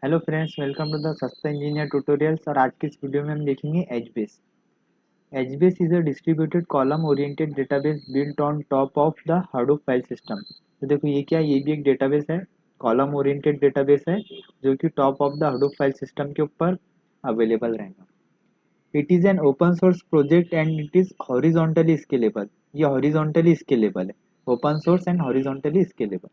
Hello friends, welcome to the Sasta engineer tutorials. और आज की इस वीडियो में हम देखेंगे HBase. HBase is a distributed column oriented database built on top of the Hadoop file system. तो देखो ये क्या है, ये भी एक डेटाबेस है, कॉलम ओरिएंटेड डेटाबेस है जो कि top of the Hadoop file system के ऊपर अवेलेबल रहेगा। It is an open source project and it is horizontally scalable. ये हॉरिजॉन्टली स्केलेबल है, open source and horizontally scalable.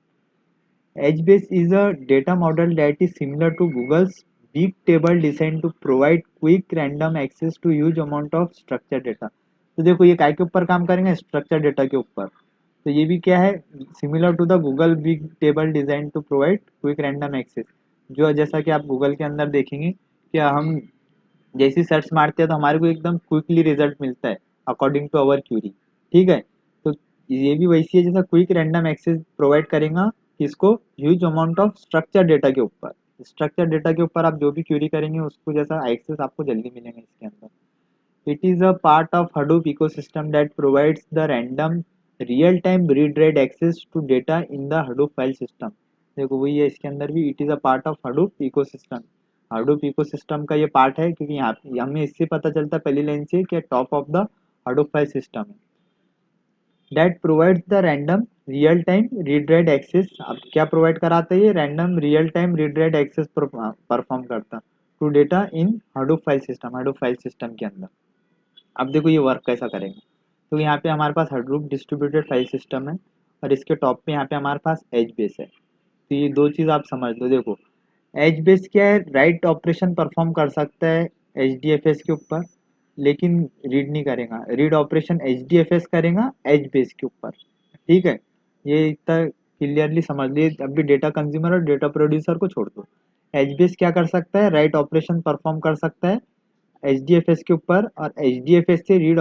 HBase is a data model that is similar to Google's big table designed to provide quick random access to huge amount of structured data। तो देखो ये काय के ऊपर काम करेंगे, structure data के ऊपर। तो ये भी क्या है, similar to the Google big table design to provide quick random access. जो जैसा कि आप गूगल के अंदर देखेंगे कि हम जैसी सर्च मारते हैं तो हमारे को एकदम क्विकली रिजल्ट मिलता है अकॉर्डिंग टू अवर क्यूरी। ठीक है, तो ये भी वैसी है जैसा क्विक रैंडम एक्सेस प्रोवाइड करेगा किसको, huge amount of structure data के ऊपर। स्ट्रक्चर डेटा के ऊपर आप जो भी क्यूरी करेंगे उसको जैसा एक्सेस आपको जल्दी मिलेगा इसके अंदर। It is a part of Hadoop ecosystem that provides the random real-time read-write access to data in the Hadoop file system। देखो वही है इसके अंदर भी, it is a part of Hadoop ecosystem। Hadoop ecosystem का ये पार्ट है क्योंकि यहाँ हमें इससे पता चलता है पहली लाइन से कि top of the Hadoop file system है। That provides the random real time read write access. अब क्या प्रोवाइड कराता है, ये random real time read write access perform करता to data in Hadoop file system, Hadoop file system के अंदर। अब देखो ये वर्क कैसा करेगा। तो यहाँ पे हमारे पास Hadoop डिस्ट्रीब्यूटेड फाइल सिस्टम है और इसके टॉप पे यहाँ पे हमारे पास एज बेस है। तो ये दो चीज़ आप समझ लो। देखो एज बेस क्या है, राइट ऑपरेशन परफॉर्म कर सकता है एच डी एफ एस के ऊपर, लेकिन रीड नहीं करेगा। Read operation H D F S करेगा एज बेस के ऊपर। ठीक है, ये इतना क्लियरली समझ लिए। अभी डेटा कंज्यूमर और डेटा प्रोड्यूसर को छोड़ दो। एच बेस क्या कर सकता है, राइट ऑपरेशन परफॉर्म कर सकता है एच डी एफ एस के ऊपर और एच डी एफ एस से रीड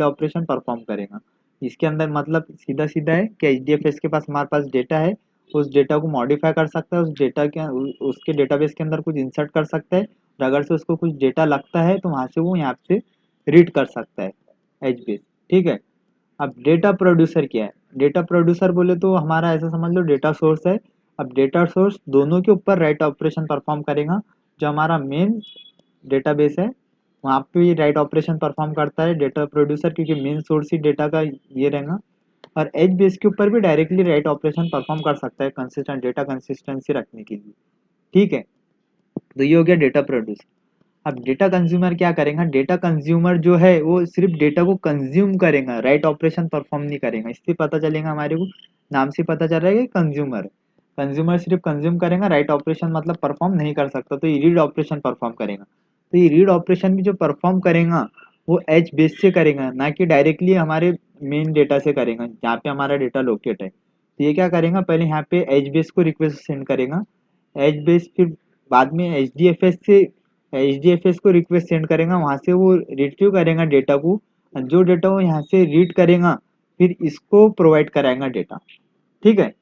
ऑपरेशन परफॉर्म करेगा। इसके अंदर मतलब सीधा सीधा है कि एच डी एफ एस के पास हमारे पास डेटा है, उस डेटा को मॉडिफाई कर सकता है, उस डेटा के उसके डेटाबेस के अंदर कुछ इंसर्ट कर सकता है और अगर से उसको कुछ डेटा लगता है तो वहाँ से वो यहाँ से रीड कर सकता है एच बेस। ठीक है, अब डेटा प्रोड्यूसर क्या है, डेटा प्रोड्यूसर बोले तो हमारा ऐसा समझ लो डेटा सोर्स है। अब डेटा सोर्स दोनों के ऊपर राइट ऑपरेशन परफॉर्म करेगा। जो हमारा मेन डेटाबेस है वहाँ पे ये राइट ऑपरेशन परफॉर्म करता है डेटा प्रोड्यूसर, क्योंकि मेन सोर्स ही डेटा का ये रहेगा। और एज बेस के ऊपर भी डायरेक्टली राइट ऑपरेशन परफॉर्म कर सकता है कंसिस्टेंट डेटा कंसिस्टेंसी रखने के लिए। ठीक है, तो ये हो गया डेटा प्रोड्यूसर। अब डेटा कंज्यूमर क्या करेगा, डेटा कंज्यूमर जो है वो सिर्फ डेटा को कंज्यूम करेगा, राइट ऑपरेशन परफॉर्म नहीं करेगा। इससे पता चलेगा हमारे को, नाम से पता चल रहा है कि कंज्यूमर। कंज्यूमर सिर्फ कंज्यूम करेगा, राइट ऑपरेशन मतलब परफॉर्म नहीं कर सकता। तो ये रीड ऑपरेशन परफॉर्म करेगा। तो ये रीड ऑपरेशन भी जो परफॉर्म करेगा वो एच बेस से करेगा, ना कि डायरेक्टली हमारे मेन डेटा से करेगा जहाँ पे हमारा डेटा लोकेट है। तो ये क्या करेगा, पहले यहाँ पे एच बेस को रिक्वेस्ट सेंड करेगा। एच बेस फिर बाद में एच डी एफ एस से एच डी एफ एस को रिक्वेस्ट सेंड करेगा, वहाँ से वो रिट्रीव करेगा डेटा को। और जो डेटा वो यहाँ से रीड करेगा फिर इसको प्रोवाइड कराएगा डेटा। ठीक है,